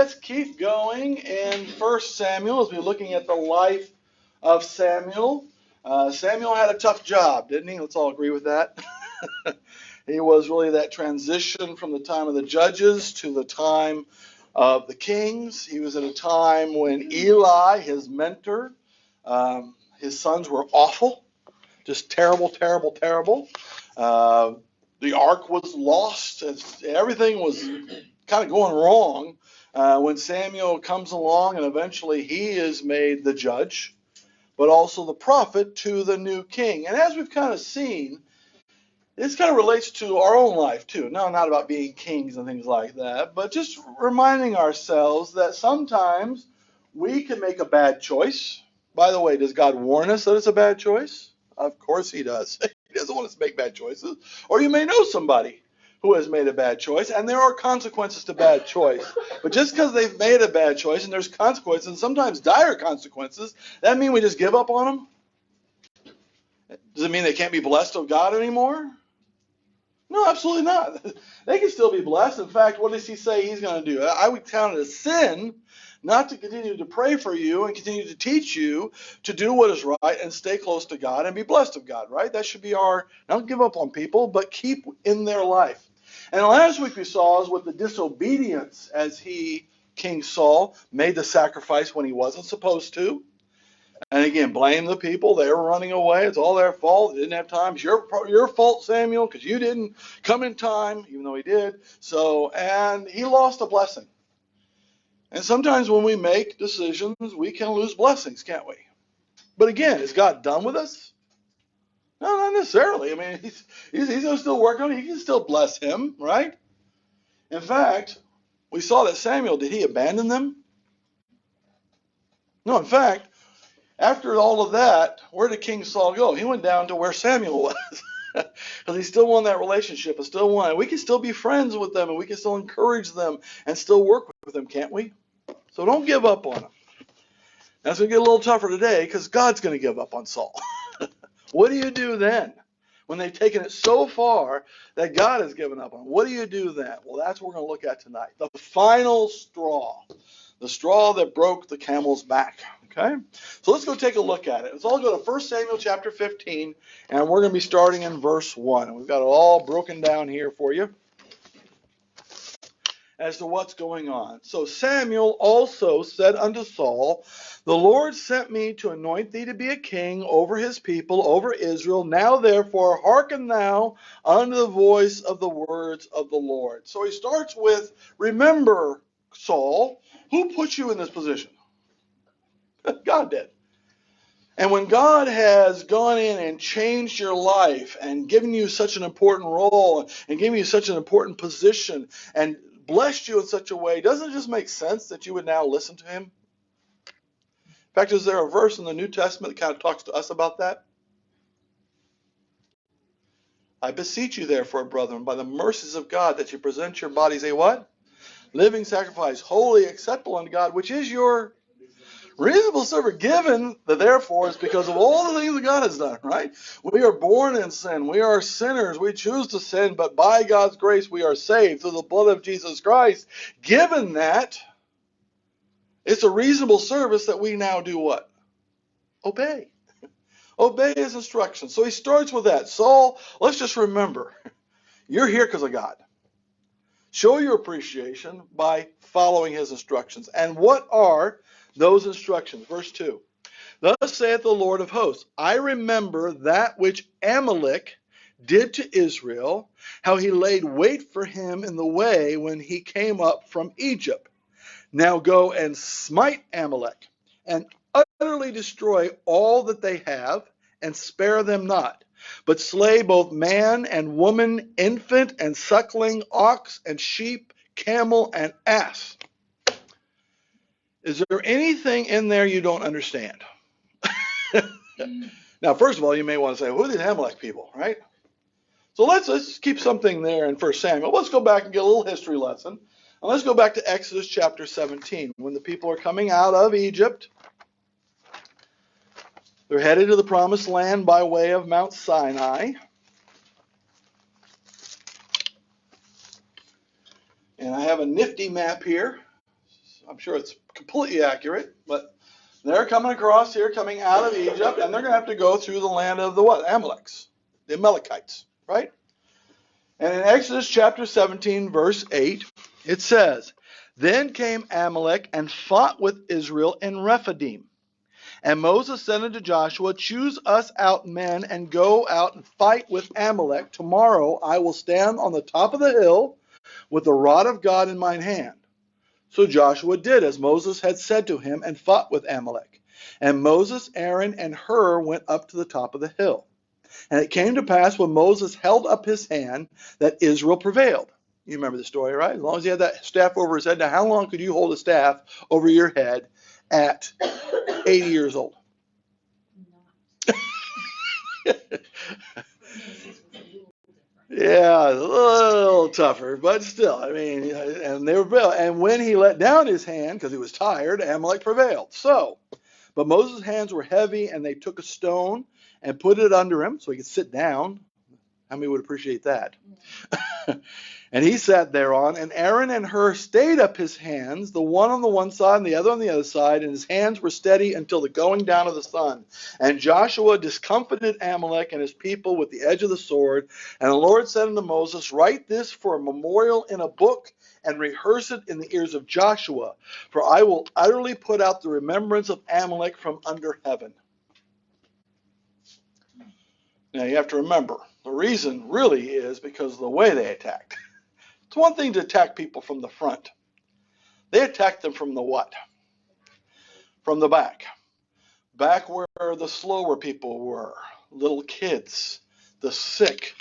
let's keep going in 1 Samuel as we're looking at the life of Samuel. Samuel had a tough job, didn't he? Let's all agree with that. He was really that transition from the time of the judges to the time of the kings. He was at a time when Eli, his mentor, his sons were awful, just terrible, terrible, terrible. The ark was lost. Everything was kind of going wrong when Samuel comes along, and eventually he is made the judge, but also the prophet to the new king. And as we've kind of seen, this kind of relates to our own life too. No, not about being kings and things like that, but just reminding ourselves that sometimes we can make a bad choice. By the way, does God warn us that it's a bad choice? Of course he does. He doesn't want us to make bad choices. Or you may know somebody who has made a bad choice, and there are consequences to bad choice. But just because they've made a bad choice and there's consequences, and sometimes dire consequences, that mean we just give up on them? Does it mean they can't be blessed of God anymore? No, absolutely not. They can still be blessed. In fact, what does he say he's going to do? I would count it a sin not to continue to pray for you and continue to teach you to do what is right and stay close to God and be blessed of God, right? That should be our, not give up on people, but keep in their life. And last week we saw is with the disobedience as King Saul, made the sacrifice when he wasn't supposed to. And again, blame the people. They were running away. It's all their fault. They didn't have time. It's your fault, Samuel, because you didn't come in time, even though he did. And he lost a blessing. And sometimes when we make decisions, we can lose blessings, can't we? But again, is God done with us? No, not necessarily. I mean, he's going to still work on it. He can still bless him, right? In fact, we saw that Samuel, did he abandon them? No, in fact, after all of that, where did King Saul go? He went down to where Samuel was. Because he still wanted that relationship and still wanted. We can still be friends with them and we can still encourage them and still work with them, can't we? So don't give up on them. That's going to get a little tougher today because God's going to give up on Saul. What do you do then? When they've taken it so far that God has given up on them, what do you do then? Well, that's what we're going to look at tonight. The final straw. The straw that broke the camel's back. Okay? So let's go take a look at it. Let's all go to 1 Samuel chapter 15, and we're going to be starting in verse 1. We've got it all broken down here for you as to what's going on. So Samuel also said unto Saul, the Lord sent me to anoint thee to be a king over his people, over Israel. Now therefore hearken thou unto the voice of the words of the Lord. So he starts with, remember, Saul, who put you in this position? God did. And when God has gone in and changed your life and given you such an important role and given you such an important position and blessed you in such a way, doesn't it just make sense that you would now listen to him? In fact, is there a verse in the New Testament that kind of talks to us about that? I beseech you therefore, brethren, by the mercies of God, that you present your bodies a what? Living sacrifice, holy, acceptable unto God, which is your reasonable service. Given the therefore is because of all the things that God has done, right? We are born in sin. We are sinners. We choose to sin, but by God's grace we are saved through the blood of Jesus Christ. Given that, it's a reasonable service that we now do what? Obey. Obey his instructions. So he starts with that. Saul, let's just remember, you're here because of God. Show your appreciation by following his instructions. And what are those instructions? Verse 2. Thus saith the Lord of hosts, I remember that which Amalek did to Israel, how he laid wait for him in the way when he came up from Egypt. Now go and smite Amalek, and utterly destroy all that they have, and spare them not, but slay both man and woman, infant and suckling, ox and sheep, camel and ass. Is there anything in there you don't understand? Now, first of all, you may want to say, who are these Amalek people, right? So let's keep something there in 1 Samuel. Let's go back and get a little history lesson. And let's go back to Exodus chapter 17. When the people are coming out of Egypt, they're headed to the promised land by way of Mount Sinai. And I have a nifty map here. I'm sure it's completely accurate, but they're coming across here, coming out of Egypt, and they're going to have to go through the land of the what? Amalekites, the Amalekites, right? And in Exodus chapter 17, verse 8, it says, Then came Amalek and fought with Israel in Rephidim. And Moses said unto Joshua, Choose us out men and go out and fight with Amalek. Tomorrow I will stand on the top of the hill with the rod of God in mine hand. So Joshua did as Moses had said to him and fought with Amalek. And Moses, Aaron, and Hur went up to the top of the hill. And it came to pass when Moses held up his hand that Israel prevailed. You remember the story, right? As long as he had that staff over his head. Now, how long could you hold a staff over your head at 80 years old? Yeah, a little tougher, but still, I mean, and they were, and when he let down his hand, because he was tired, Amalek prevailed. So, but Moses' hands were heavy, and they took a stone and put it under him so he could sit down. How many would appreciate that? And he sat thereon, and Aaron and Hur stayed up his hands, the one on the one side and the other on the other side, and his hands were steady until the going down of the sun. And Joshua discomfited Amalek and his people with the edge of the sword. And the Lord said unto Moses, Write this for a memorial in a book, and rehearse it in the ears of Joshua, for I will utterly put out the remembrance of Amalek from under heaven. Now you have to remember, the reason really is because of the way they attacked. It's one thing to attack people from the front. They attacked them from the what? From the back. Back where the slower people were. Little kids, the sick,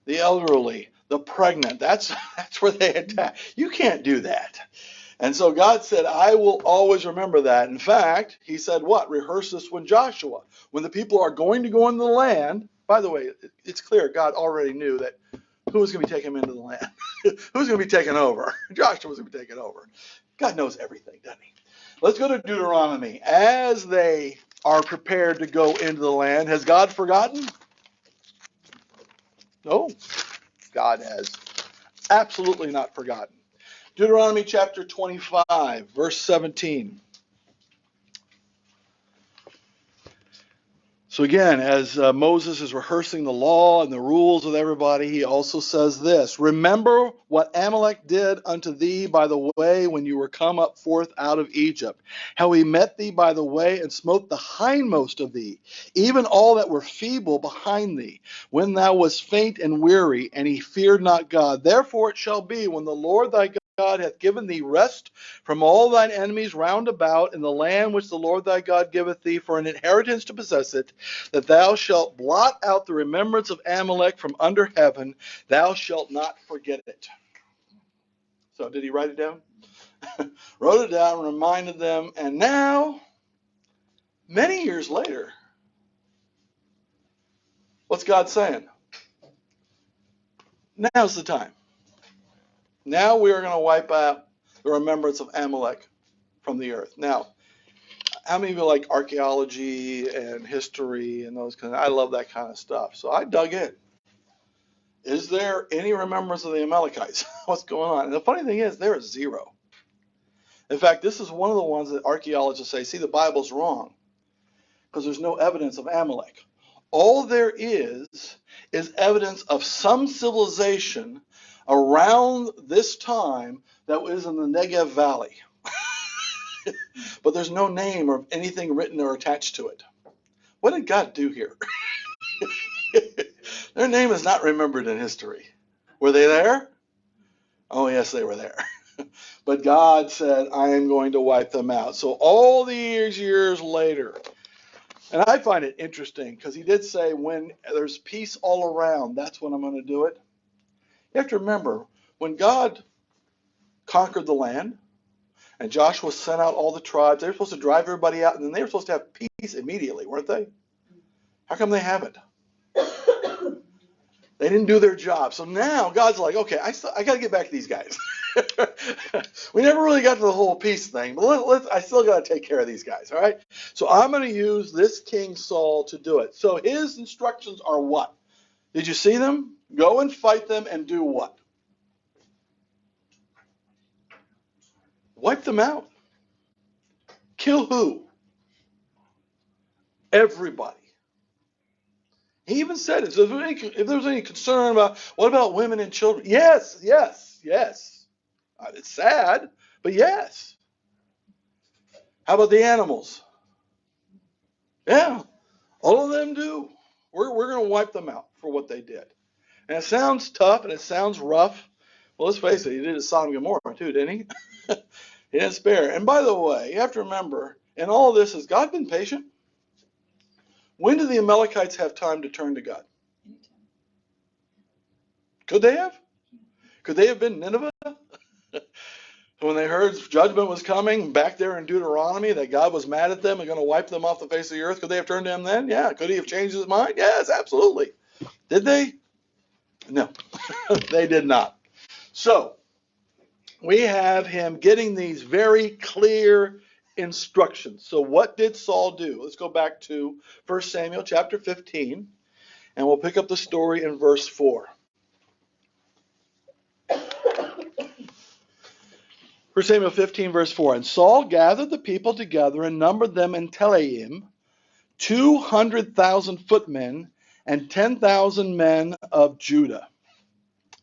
the elderly, the pregnant. That's where they attacked. You can't do that. And so God said, I will always remember that. In fact, he said what? Rehearse this when Joshua. When the people are going to go into the land. By the way, it's clear God already knew that who was going to be taking him into the land? Who's going to be taken over? Joshua was going to be taken over. God knows everything, doesn't he? Let's go to Deuteronomy. As they are prepared to go into the land, has God forgotten? No, God has absolutely not forgotten. Deuteronomy chapter 25, verse 17. So again, as Moses is rehearsing the law and the rules with everybody, he also says this, Remember what Amalek did unto thee by the way when you were come up forth out of Egypt, how he met thee by the way and smote the hindmost of thee, even all that were feeble behind thee, when thou wast faint and weary, and he feared not God. Therefore it shall be, when the Lord thy God hath given thee rest from all thine enemies round about in the land which the Lord thy God giveth thee for an inheritance to possess it, that thou shalt blot out the remembrance of Amalek from under heaven, thou shalt not forget it. So did he write it down? Wrote it down, reminded them, and now, many years later, what's God saying? Now's the time. Now we are going to wipe out the remembrance of Amalek from the earth. Now, how many of you like archaeology and history and those kind of, I love that kind of stuff. So I dug in. Is there any remembrance of the Amalekites? What's going on? And the funny thing is, there is zero. In fact, this is one of the ones that archaeologists say, see, the Bible's wrong because there's no evidence of Amalek. All there is evidence of some civilization around this time that was in the Negev Valley. But there's no name or anything written or attached to it. What did God do here? Their name is not remembered in history. Were they there? Oh, yes, they were there. But God said, I am going to wipe them out. So all these years later, and I find it interesting because he did say when there's peace all around, that's when I'm going to do it. You have to remember, when God conquered the land and Joshua sent out all the tribes, they were supposed to drive everybody out, and then they were supposed to have peace immediately, weren't they? How come they haven't? They didn't do their job. So now God's like, okay, I got to get back to these guys. We never really got to the whole peace thing, but I still got to take care of these guys, all right? So I'm going to use this King Saul to do it. So his instructions are what? Did you see them? Go and fight them and do what? Wipe them out. Kill who? Everybody. He even said it. So if there was any concern about, what about women and children? Yes, yes, yes. It's sad, but yes. How about the animals? Yeah, all of them do. We're going to wipe them out for what they did. And it sounds tough and it sounds rough. Well, let's face it, he did it to Sodom and Gomorrah too, didn't he? He didn't spare. And by the way, you have to remember, in all this, has God been patient? When did the Amalekites have time to turn to God? Could they have? Could they have been Nineveh? When they heard judgment was coming back there in Deuteronomy, that God was mad at them and going to wipe them off the face of the earth, could they have turned to him then? Yeah. Could he have changed his mind? Yes, absolutely. Did they? No, they did not. So, we have him getting these very clear instructions. So what did Saul do? Let's go back to 1 Samuel chapter 15, and we'll pick up the story in verse 4. 1 Samuel 15, verse 4. And Saul gathered the people together and numbered them in Telaim, 200,000 footmen and 10,000 men of Judah.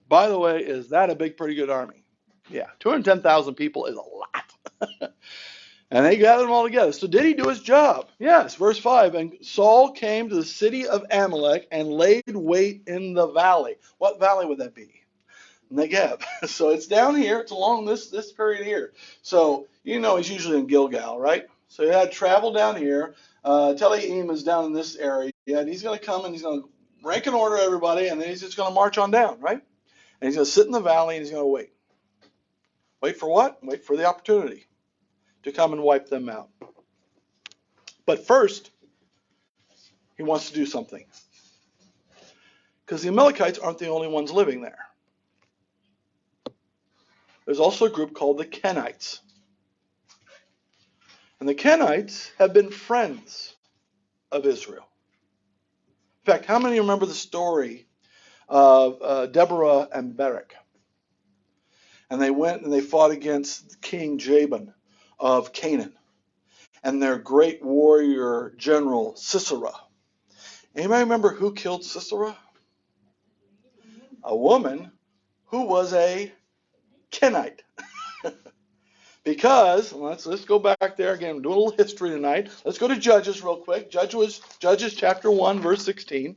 By the way, is that a pretty good army? Yeah, 210,000 people is a lot. And they gathered them all together. So did he do his job? Yes. Verse 5. And Saul came to the city of Amalek and laid wait in the valley. What valley would that be? Negev. So it's down here. It's along this period here. So you know he's usually in Gilgal, right? So he had travel down here. Telaim is down in this area. And he's going to come and he's going to rank and order everybody. And then he's just going to march on down, right? And he's going to sit in the valley and he's going to wait. Wait for what? Wait for the opportunity to come and wipe them out. But first, he wants to do something. Because the Amalekites aren't the only ones living there. There's also a group called the Kenites. And the Kenites have been friends of Israel. In fact, how many remember the story of Deborah and Barak? And they went and they fought against King Jabin of Canaan and their great warrior general Sisera. Anybody remember who killed Sisera? A woman who was a Kenite. Because, let's go back there again, do a little history tonight. Let's go to Judges real quick. Judges chapter 1, verse 16.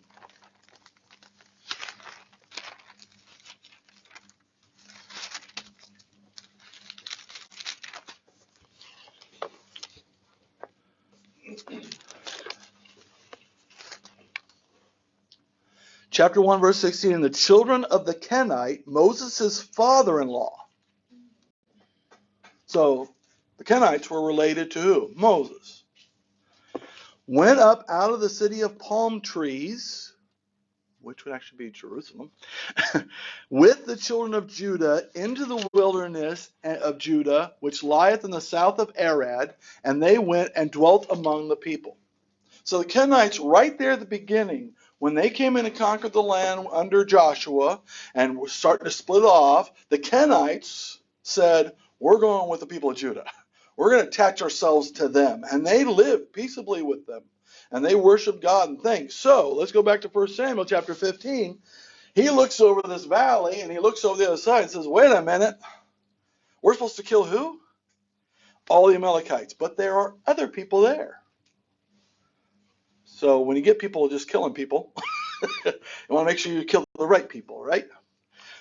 Chapter 1, verse 16, and the children of the Kenite, Moses' father-in-law. So, the Kenites were related to who? Moses. Went up out of the city of palm trees, which would actually be Jerusalem, with the children of Judah into the wilderness of Judah, which lieth in the south of Arad, and they went and dwelt among the people. So the Kenites, right there at the beginning, when they came in and conquered the land under Joshua and were starting to split off, the Kenites said, we're going with the people of Judah. We're going to attach ourselves to them. And they lived peaceably with them. And they worshiped God and things. So let's go back to 1 Samuel chapter 15. He looks over this valley and he looks over the other side and says, wait a minute. We're supposed to kill who? All the Amalekites. But there are other people there. So when you get people just killing people, you want to make sure you kill the right people, right?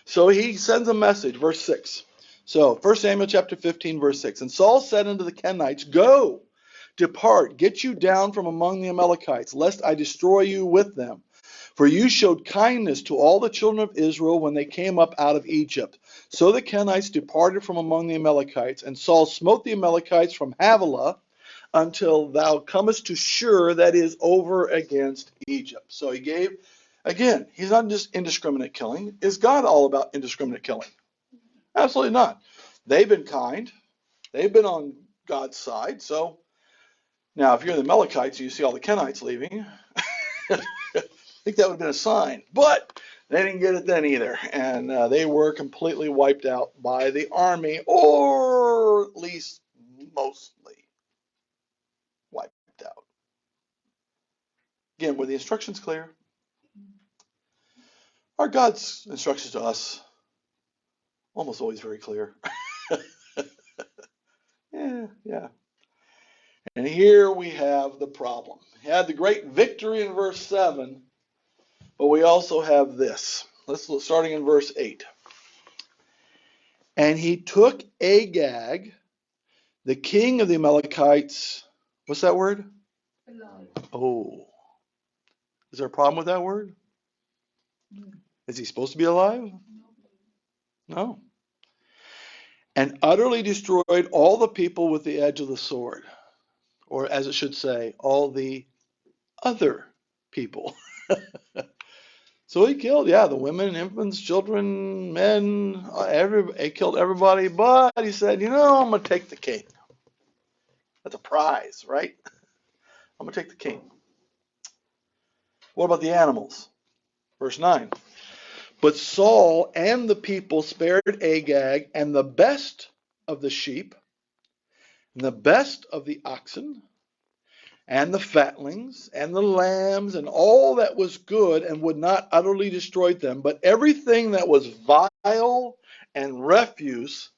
So he sends a message, verse 6. So 1 Samuel chapter 15, verse 6. And Saul said unto the Kenites, go, depart, get you down from among the Amalekites, lest I destroy you with them. For you showed kindness to all the children of Israel when they came up out of Egypt. So the Kenites departed from among the Amalekites, and Saul smote the Amalekites from Havilah until thou comest to Shur, that is over against Egypt. So he gave, again, he's not just indiscriminate killing. Is God all about indiscriminate killing? Absolutely not. They've been kind. They've been on God's side. So now if you're the Amalekites and you see all the Kenites leaving, I think that would have been a sign. But they didn't get it then either. And they were completely wiped out by the army, or at least mostly. Again, were the instructions clear? Are God's instructions to us almost always very clear? Yeah. And here we have the problem. He had the great victory in verse 7, but we also have this. Let's look, starting in verse 8. And he took Agag, the king of the Amalekites. What's that word? Alive. Oh. Is there a problem with that word? Is he supposed to be alive? No. And utterly destroyed all the people with the edge of the sword. Or as it should say, all the other people. So he killed, the women, infants, children, men, he killed everybody, but he said, I'm going to take the king. That's a prize, right? I'm going to take the king. What about the animals? Verse 9. But Saul and the people spared Agag and the best of the sheep, and the best of the oxen, and the fatlings, and the lambs, and all that was good, and would not utterly destroy them, but everything that was vile and refuse,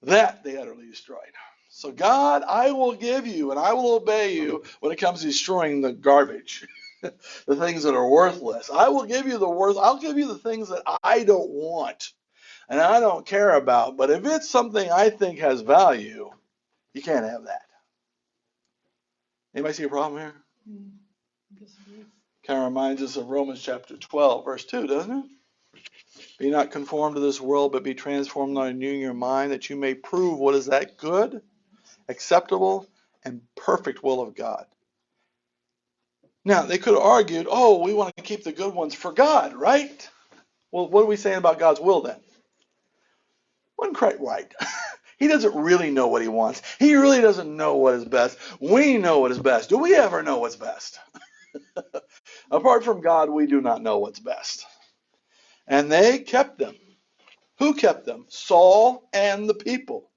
that they utterly destroyed. So God, I will give you, and I will obey you when it comes to destroying the garbage, the things that are worthless. I'll give you the things that I don't want, and I don't care about, but if it's something I think has value, you can't have that. Anybody see a problem here? Kind of reminds us of Romans chapter 12, verse 2, doesn't it? Be not conformed to this world, but be transformed by renewing your mind, that you may prove what is that good, acceptable, and perfect will of God. Now, they could have argued, we want to keep the good ones for God, right? Well, what are we saying about God's will then? Wasn't quite right. He doesn't really know what he wants. He really doesn't know what is best. We know what is best. Do we ever know what's best? Apart from God, we do not know what's best. And they kept them. Who kept them? Saul and the people.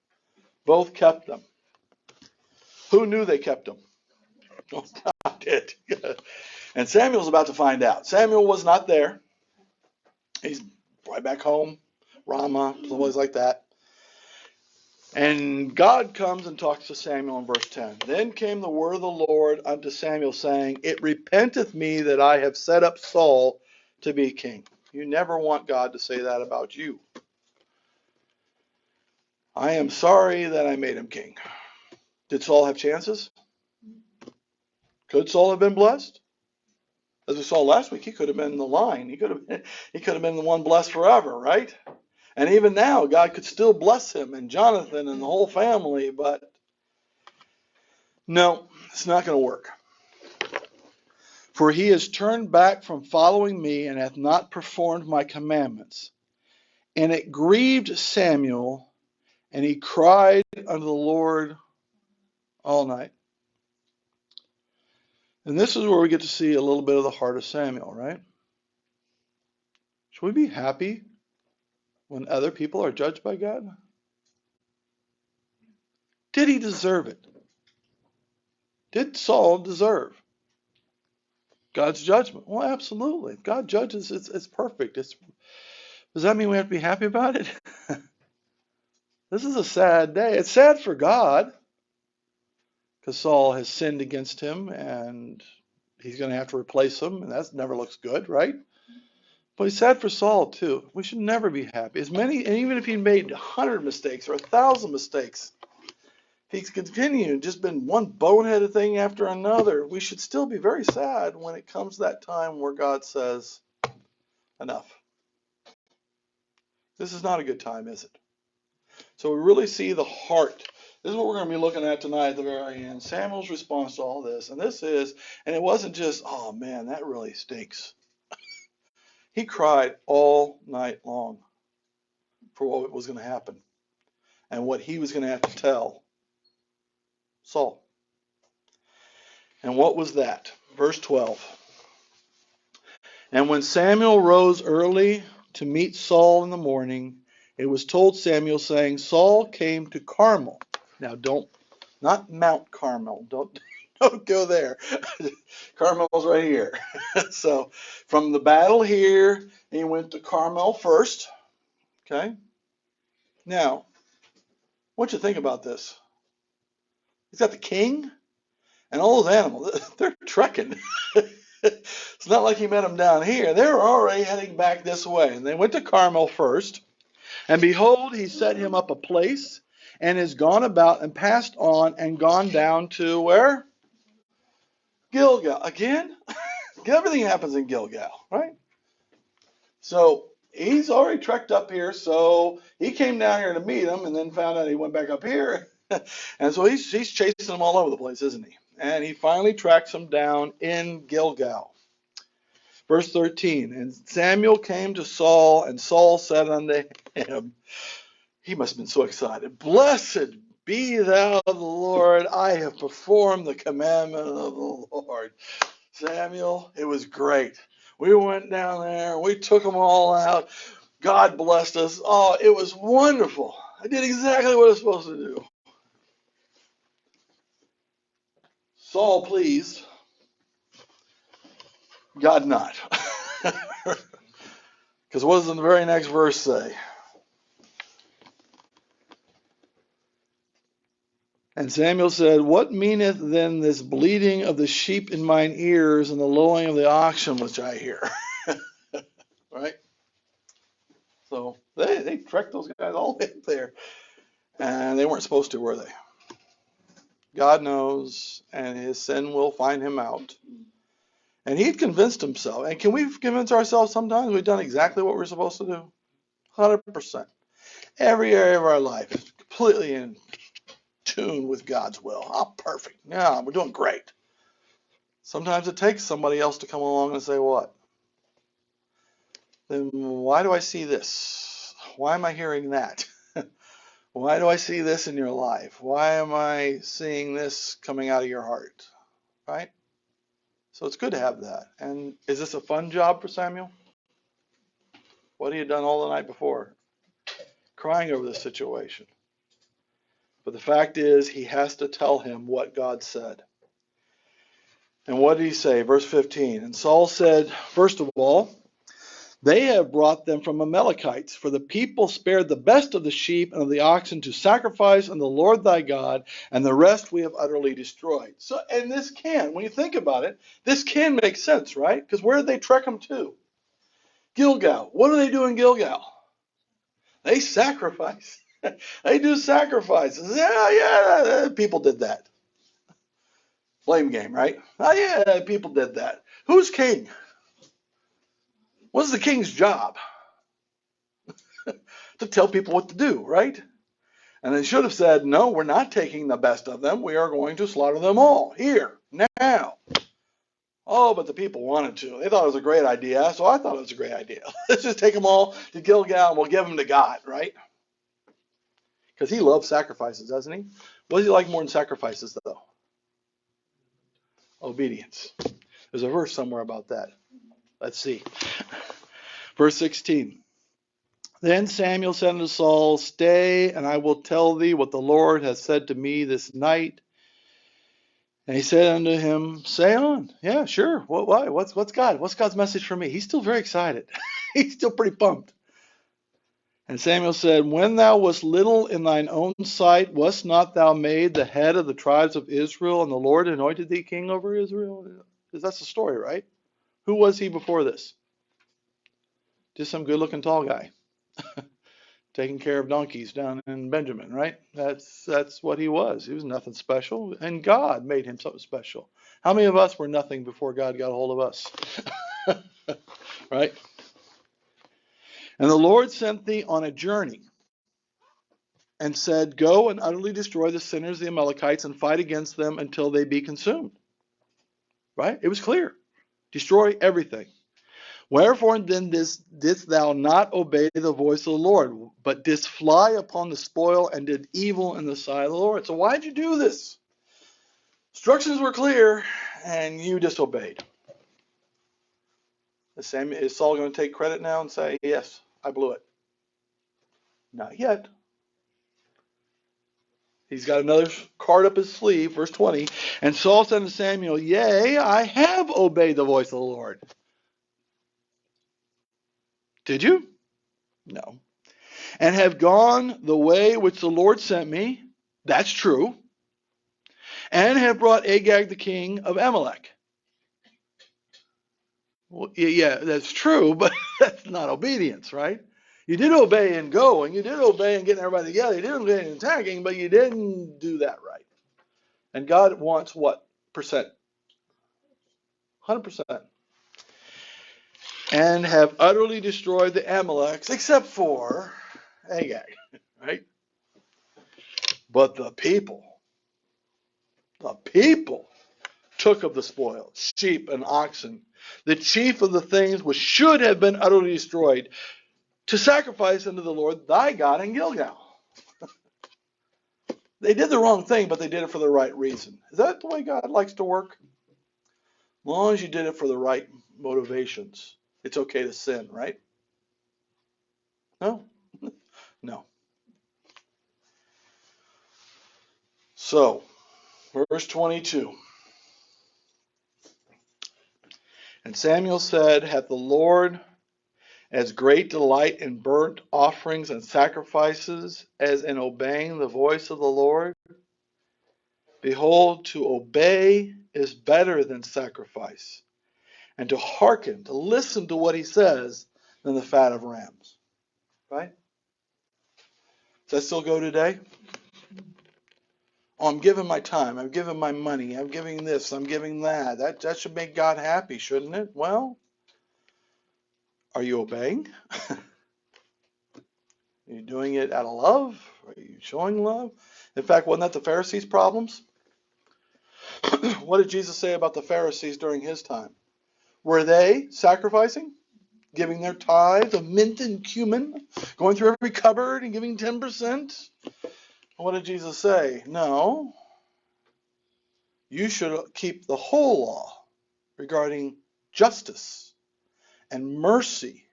Both kept them. Who knew they kept them? Oh, God did. And Samuel's about to find out. Samuel was not there. He's right back home, Ramah, someplace like that. And God comes and talks to Samuel in verse 10. Then came the word of the Lord unto Samuel, saying, It repenteth me that I have set up Saul to be king. You never want God to say that about you. I am sorry that I made him king. Did Saul have chances? Could Saul have been blessed? As we saw last week, he could have been the line. He could have been the one blessed forever, right? And even now, God could still bless him and Jonathan and the whole family, but no, it's not going to work. For he has turned back from following me and hath not performed my commandments. And it grieved Samuel, and he cried unto the Lord all night. And this is where we get to see a little bit of the heart of Samuel, right? Should we be happy when other people are judged by God? Did he deserve it? Did Saul deserve God's judgment? Well, absolutely. If God judges, it's perfect. Does that mean we have to be happy about it? This is a sad day. It's sad for God because Saul has sinned against him and he's going to have to replace him, and that never looks good, right? But it's sad for Saul too. We should never be happy. And even if he made 100 mistakes or 1,000 mistakes, if he's continued, just been one boneheaded thing after another, we should still be very sad when it comes to that time where God says, enough. This is not a good time, is it? So we really see the heart. This is what we're going to be looking at tonight at the very end. Samuel's response to all this. And it wasn't just, oh man, that really stinks. He cried all night long for what was going to happen and what he was going to have to tell Saul. And what was that? Verse 12. And when Samuel rose early to meet Saul in the morning, it was told Samuel, saying, Saul came to Carmel. Now not Mount Carmel. Don't go there. Carmel's right here. So from the battle here, he went to Carmel first. Okay. Now, what you think about this? He's got the king and all those animals. They're trekking. It's not like he met them down here. They were already heading back this way. And they went to Carmel first. And behold, he set him up a place and is gone about and passed on and gone down to where? Gilgal. Again? Everything happens in Gilgal, right? So he's already trekked up here. So he came down here to meet him and then found out he went back up here. And so he's chasing them all over the place, isn't he? And he finally tracks them down in Gilgal. Verse 13, and Samuel came to Saul, and Saul said unto him, he must have been so excited, blessed be thou the Lord, I have performed the commandment of the Lord. Samuel, it was great. We went down there, we took them all out. God blessed us. Oh, it was wonderful. I did exactly what I was supposed to do. Saul pleased, God not. Because what does the very next verse say? And Samuel said, what meaneth then this bleating of the sheep in mine ears and the lowing of the oxen which I hear? Right? So they trekked those guys all the way up there. And they weren't supposed to, were they? God knows, and his sin will find him out. And he'd convinced himself. And can we convince ourselves sometimes we've done exactly what we're supposed to do? 100%. Every area of our life is completely in tune with God's will. Oh, perfect. Yeah, we're doing great. Sometimes it takes somebody else to come along and say, what? Then why do I see this? Why am I hearing that? Why do I see this in your life? Why am I seeing this coming out of your heart? Right? So it's good to have that. And is this a fun job for Samuel? What had he done all the night before? Crying over this situation. But the fact is, he has to tell him what God said. And what did he say? Verse 15. And Saul said, first of all, they have brought them from Amalekites, for the people spared the best of the sheep and of the oxen to sacrifice unto the Lord thy God, and the rest we have utterly destroyed. So, and this can, when you think about it, this can make sense, right? Because where did they trek them to? Gilgal. What do they do in Gilgal? They sacrifice. They do sacrifices. Yeah, people did that. Blame game, right? Oh, yeah, people did that. Who's king? What's the king's job? To tell people what to do, right? And they should have said, no, we're not taking the best of them. We are going to slaughter them all here, now. Oh, but the people wanted to. They thought it was a great idea, so I thought it was a great idea. Let's just take them all to Gilgal and we'll give them to God, right? Because he loves sacrifices, doesn't he? What does he like more than sacrifices, though? Obedience. There's a verse somewhere about that. Let's see. Verse 16. Then Samuel said unto Saul, stay, and I will tell thee what the Lord hath said to me this night. And he said unto him, say on. Yeah, sure. Why? What's God? What's God's message for me? He's still very excited. He's still pretty pumped. And Samuel said, when thou wast little in thine own sight, wast not thou made the head of the tribes of Israel, and the Lord anointed thee king over Israel? Because that's the story, right? Who was he before this? Just some good-looking tall guy. Taking care of donkeys down in Benjamin, right? That's what he was. He was nothing special, and God made him something special. How many of us were nothing before God got a hold of us? Right? And the Lord sent thee on a journey and said, go and utterly destroy the sinners, the Amalekites, and fight against them until they be consumed. Right? It was clear. Destroy everything. Wherefore then didst thou not obey the voice of the Lord, but didst fly upon the spoil and did evil in the sight of the Lord? So why did you do this? Instructions were clear, and you disobeyed. Is Saul going to take credit now and say, yes, I blew it? Not yet. He's got another card up his sleeve, verse 20. And Saul said to Samuel, Yea, I have obeyed the voice of the Lord. Did you? No. And have gone the way which the Lord sent me. That's true. And have brought Agag the king of Amalek. Well, yeah, that's true, but that's not obedience, right? You did obey in going. You did obey in getting everybody together. You did obey in attacking, but you didn't do that right. And God wants what percent? 100%. And have utterly destroyed the Amaleks, except for Agag, right? But the people took of the spoil, sheep and oxen, the chief of the things which should have been utterly destroyed, to sacrifice unto the Lord thy God in Gilgal. They did the wrong thing, but they did it for the right reason. Is that the way God likes to work? As long as you did it for the right motivations, it's okay to sin, right? No? No. So, verse 22. And Samuel said, Hath the Lord as great delight in burnt offerings and sacrifices as in obeying the voice of the Lord? Behold, to obey is better than sacrifice, and to hearken, to listen to what he says, than the fat of rams. Right? Does that still go today? Oh, I'm giving my time, I'm giving my money, I'm giving this, I'm giving that. That should make God happy, shouldn't it? Well, are you obeying? Are you doing it out of love? Are you showing love? In fact, wasn't that the Pharisees' problems? What did Jesus say about the Pharisees during his time? Were they sacrificing? Giving their tithe of mint and cumin? Going through every cupboard and giving 10%? What did Jesus say? No. You should keep the whole law regarding justice and mercy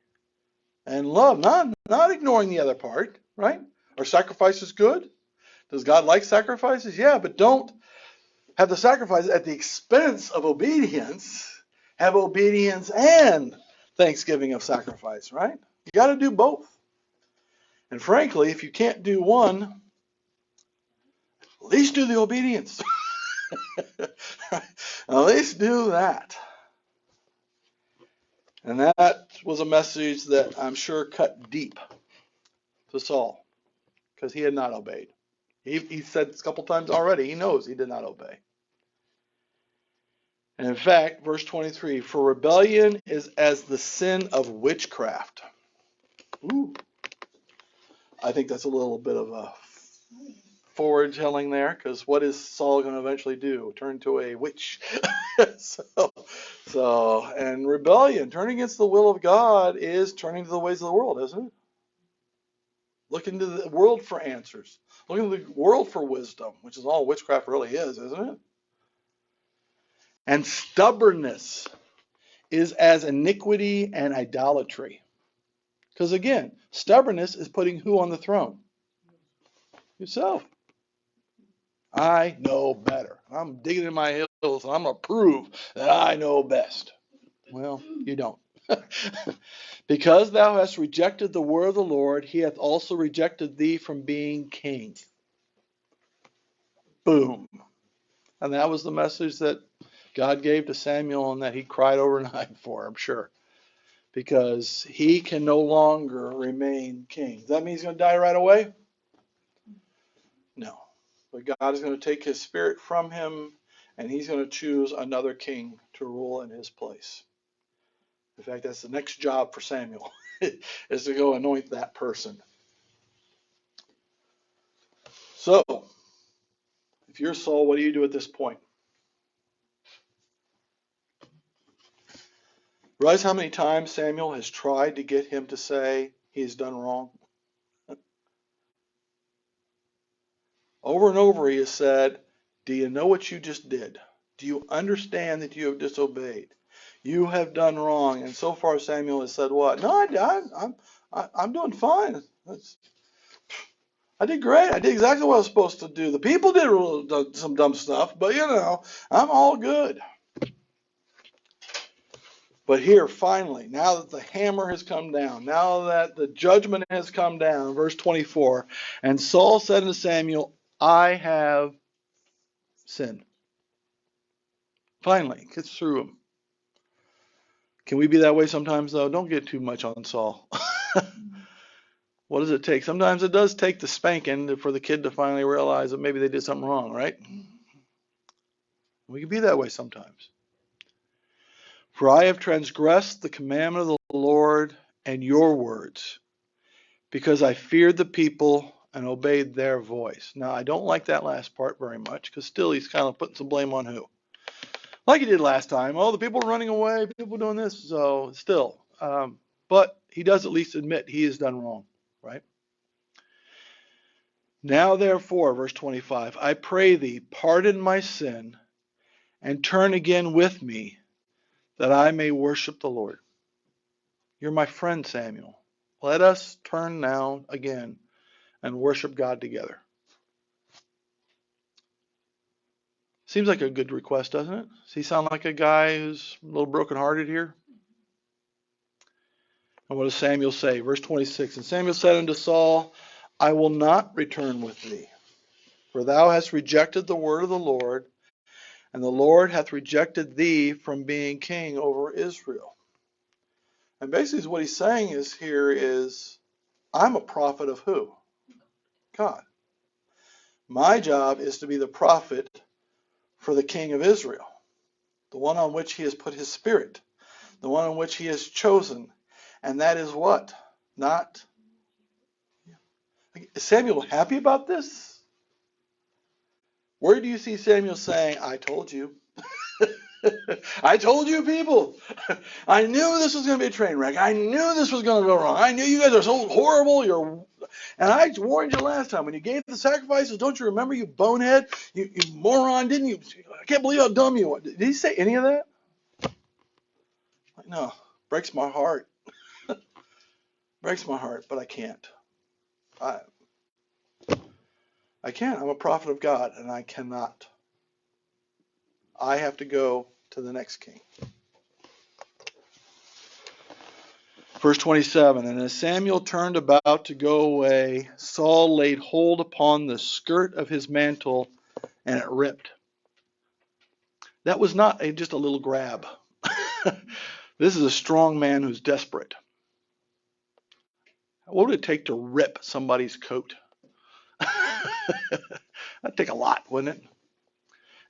and love. Not ignoring the other part, right? Are sacrifices good? Does God like sacrifices? Yeah, but don't have the sacrifice at the expense of obedience. Have obedience and thanksgiving of sacrifice, right? You got to do both. And frankly, if you can't do one, at least do the obedience. At least do that. And that was a message that I'm sure cut deep to Saul, because he had not obeyed. He said a couple times already, he knows he did not obey. And in fact, verse 23, for rebellion is as the sin of witchcraft. Ooh, I think that's a little bit of a foretelling there, because what is Saul going to eventually do? Turn to a witch. And rebellion, turning against the will of God, is turning to the ways of the world, isn't it? Looking to the world for answers. Looking to the world for wisdom, which is all witchcraft really is, isn't it? And stubbornness is as iniquity and idolatry. Because again, stubbornness is putting who on the throne? Yourself. I know better. I'm digging in my heels and I'm going to prove that I know best. Well, you don't. Because thou hast rejected the word of the Lord, he hath also rejected thee from being king. Boom. And that was the message that God gave to Samuel and that he cried overnight for, I'm sure. Because he can no longer remain king. Does that mean he's going to die right away? No. But God is going to take his spirit from him and he's going to choose another king to rule in his place. In fact, that's the next job for Samuel, is to go anoint that person. So, if you're Saul, what do you do at this point? Realize how many times Samuel has tried to get him to say he's done wrong? Over and over he has said, do you know what you just did? Do you understand that you have disobeyed? You have done wrong. And so far Samuel has said what? No, I'm doing fine. I did great. I did exactly what I was supposed to do. The people did some dumb stuff, but I'm all good. But here, finally, now that the hammer has come down, now that the judgment has come down, verse 24, and Saul said unto Samuel, I have sinned. Finally, gets through him. Can we be that way sometimes, though? Don't get too much on Saul. What does it take? Sometimes it does take the spanking for the kid to finally realize that maybe they did something wrong, right? We can be that way sometimes. For I have transgressed the commandment of the Lord and your words, because I feared the people and obeyed their voice. Now, I don't like that last part very much, because still he's kind of putting some blame on who? Like he did last time. Oh, the people are running away, people doing this, so still. But he does at least admit he has done wrong, right? Now, therefore, verse 25, I pray thee, pardon my sin, and turn again with me, that I may worship the Lord. You're my friend, Samuel. Let us turn now again and worship God together. Seems like a good request, doesn't it? Does he sound like a guy who's a little brokenhearted here? And what does Samuel say? Verse 26, and Samuel said unto Saul, I will not return with thee, for thou hast rejected the word of the Lord, and the Lord hath rejected thee from being king over Israel. And basically what he's saying is, I'm a prophet of who? God. My job is to be the prophet for the king of Israel, the one on which he has put his spirit, the one on which he has chosen. And that is what? Not. Is Samuel happy about this? Where do you see Samuel saying, I told you? I told you people. I knew this was going to be a train wreck. I knew this was going to go wrong. I knew you guys are so horrible. And I warned you last time when you gave the sacrifices. Don't you remember, you bonehead? You moron, didn't you? I can't believe how dumb you are. Did he say any of that? No. Breaks my heart. Breaks my heart, but I can't. I can't. I'm a prophet of God, and I cannot. I have to go to the next king. Verse 27, and as Samuel turned about to go away, Saul laid hold upon the skirt of his mantle, and it ripped. That was not just a little grab. This is a strong man who's desperate. What would it take to rip somebody's coat? That'd take a lot, wouldn't it?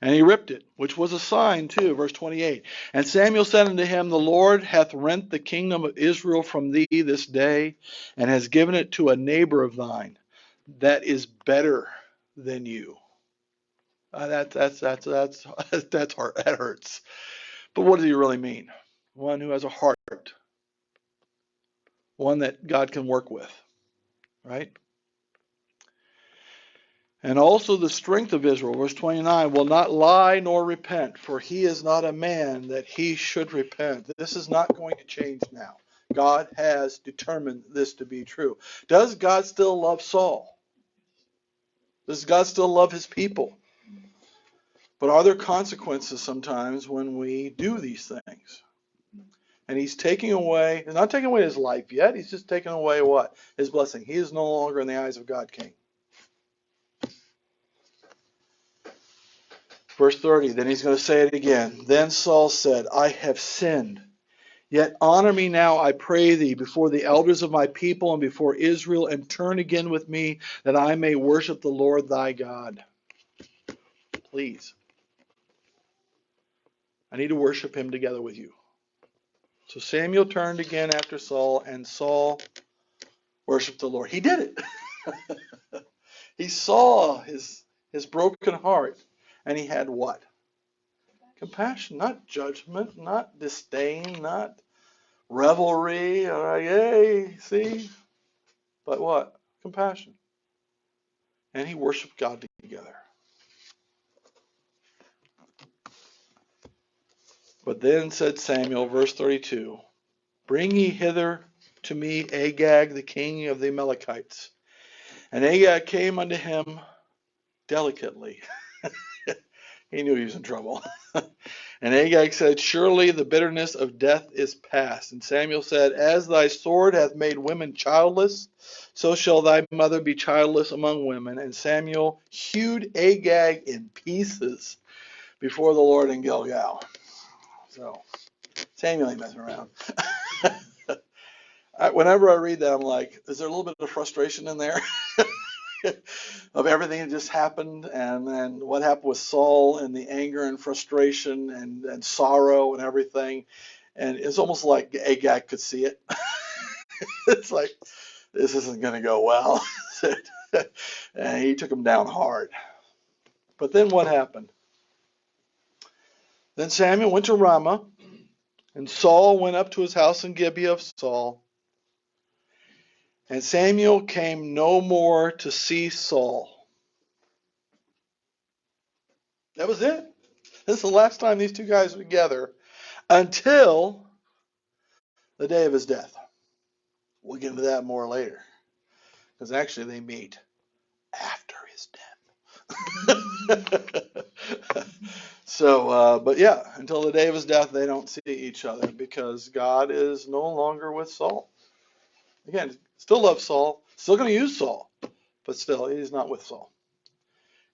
And he ripped it, which was a sign too. Verse 28. And Samuel said unto him, the Lord hath rent the kingdom of Israel from thee this day, and has given it to a neighbor of thine, that is better than you. That's hard. That hurts. But what does he really mean? One who has a heart, one that God can work with, right? And also the strength of Israel, verse 29, will not lie nor repent, for he is not a man that he should repent. This is not going to change now. God has determined this to be true. Does God still love Saul? Does God still love his people? But are there consequences sometimes when we do these things? And he's not taking away his life yet. He's just taking away what? His blessing. He is no longer in the eyes of God king. Verse 30, then he's going to say it again. Then Saul said, I have sinned. Yet honor me now, I pray thee, before the elders of my people and before Israel, and turn again with me, that I may worship the Lord thy God. Please. I need to worship him together with you. So Samuel turned again after Saul, and Saul worshiped the Lord. He did it. He saw his broken heart, and he had what? Compassion, not judgment, not disdain, not revelry, all right, yay, see? But what? Compassion. And he worshiped God together. But then said Samuel, verse 32, bring ye hither to me Agag, the king of the Amalekites. And Agag came unto him delicately. He knew he was in trouble. And Agag said, surely the bitterness of death is past. And Samuel said, as thy sword hath made women childless, so shall thy mother be childless among women. And Samuel hewed Agag in pieces before the Lord in Gilgal. So Samuel ain't messing around. Whenever I read that, I'm like, is there a little bit of frustration in there? Of everything that just happened, and then what happened with Saul and the anger and frustration and sorrow and everything. And it's almost like Agag could see it. It's like, this isn't going to go well. And he took him down hard. But then what happened? Then Samuel went to Ramah, and Saul went up to his house in Gibeah of Saul. And Samuel came no more to see Saul. That was it. This is the last time these two guys were together until the day of his death. We'll get into that more later, because actually they meet after his death. So, but yeah, until the day of his death, they don't see each other because God is no longer with Saul. Again, still loves Saul, still going to use Saul, but still, he's not with Saul.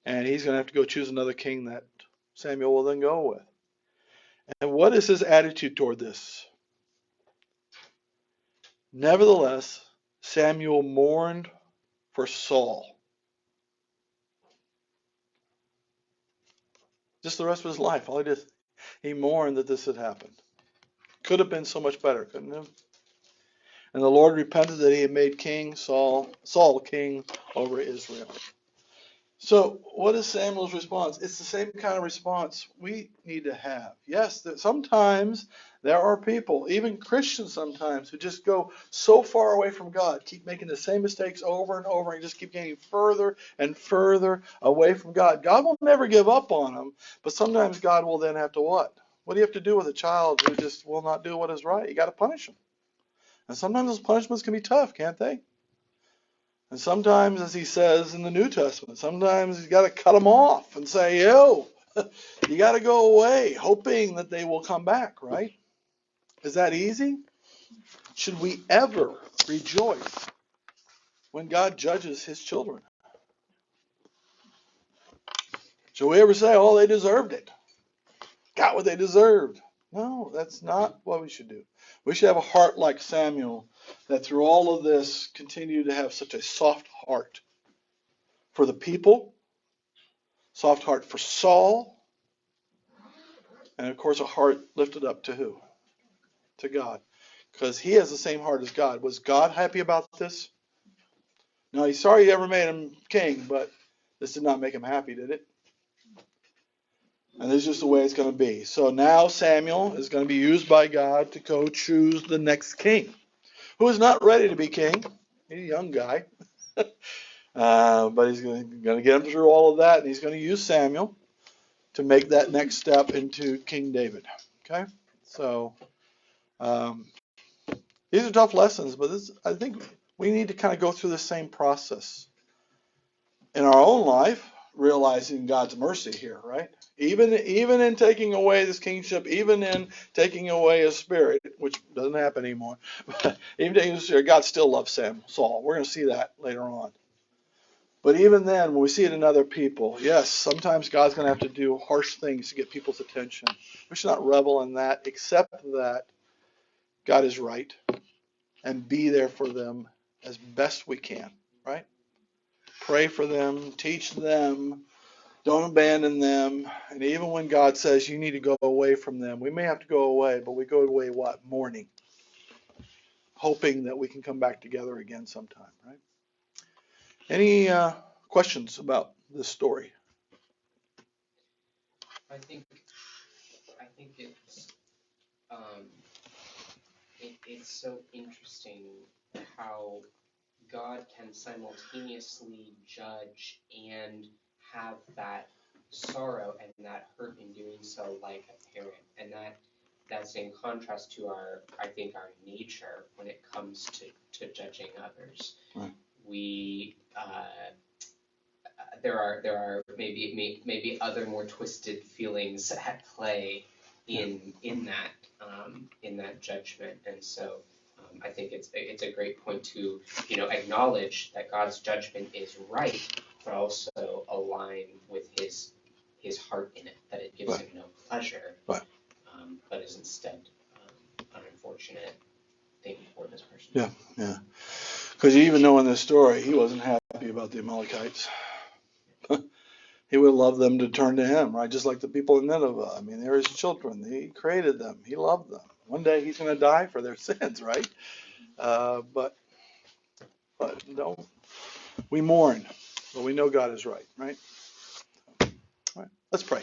And he's going to have to go choose another king that Samuel will then go with. And what is his attitude toward this? Nevertheless, Samuel mourned for Saul. Just the rest of his life, all he did, he mourned that this had happened. Could have been so much better, couldn't it? And the Lord repented that he had made Saul king over Israel. So what is Samuel's response? It's the same kind of response we need to have. Yes, that sometimes there are people, even Christians sometimes, who just go so far away from God, keep making the same mistakes over and over, and just keep getting further and further away from God. God will never give up on them, but sometimes God will then have to what? What do you have to do with a child who just will not do what is right? You got to punish them. And sometimes those punishments can be tough, can't they? And sometimes, as he says in the New Testament, sometimes he's got to cut them off and say, yo, you got to go away, hoping that they will come back, right? Is that easy? Should we ever rejoice when God judges his children? Should we ever say, oh, they deserved it, got what they deserved? No, that's not what we should do. We should have a heart like Samuel, that through all of this continue to have such a soft heart for the people, soft heart for Saul, and of course a heart lifted up to who? To God. Because he has the same heart as God. Was God happy about this? No, he's sorry he ever made him king, but this did not make him happy, did it? And this is just the way it's going to be. So now Samuel is going to be used by God to go choose the next king, who is not ready to be king. He's a young guy. But he's going to get him through all of that, and he's going to use Samuel to make that next step into King David. Okay? So these are tough lessons, but I think we need to kind of go through the same process in our own life, realizing God's mercy here, right? Even in taking away this kingship, even in taking away his spirit, which doesn't happen anymore, but even taking his spirit, God still loves Saul. We're going to see that later on. But even then, when we see it in other people, yes, sometimes God's going to have to do harsh things to get people's attention. We should not revel in that, except that God is right, and be there for them as best we can, right? Pray for them, teach them, don't abandon them. And even when God says you need to go away from them, we may have to go away, but we go away what? Mourning. Hoping that we can come back together again sometime, right? Any questions about this story? I think um, it's so interesting how God can simultaneously judge and have that sorrow and that hurt in doing so, like a parent, and that's in contrast to our nature when it comes to judging others. Right. we there are maybe other more twisted feelings at play in that judgment, and so I think it's a great point to acknowledge that God's judgment is right, but also align with his heart in it, that it gives him no pleasure, but is instead an unfortunate thing for this person. Yeah. Because you even know in this story, he wasn't happy about the Amalekites. He would love them to turn to him, right? Just like the people in Nineveh. I mean, they're his children. He created them. He loved them. One day he's going to die for their sins, right? But no, we mourn, but we know God is right? All right, let's pray.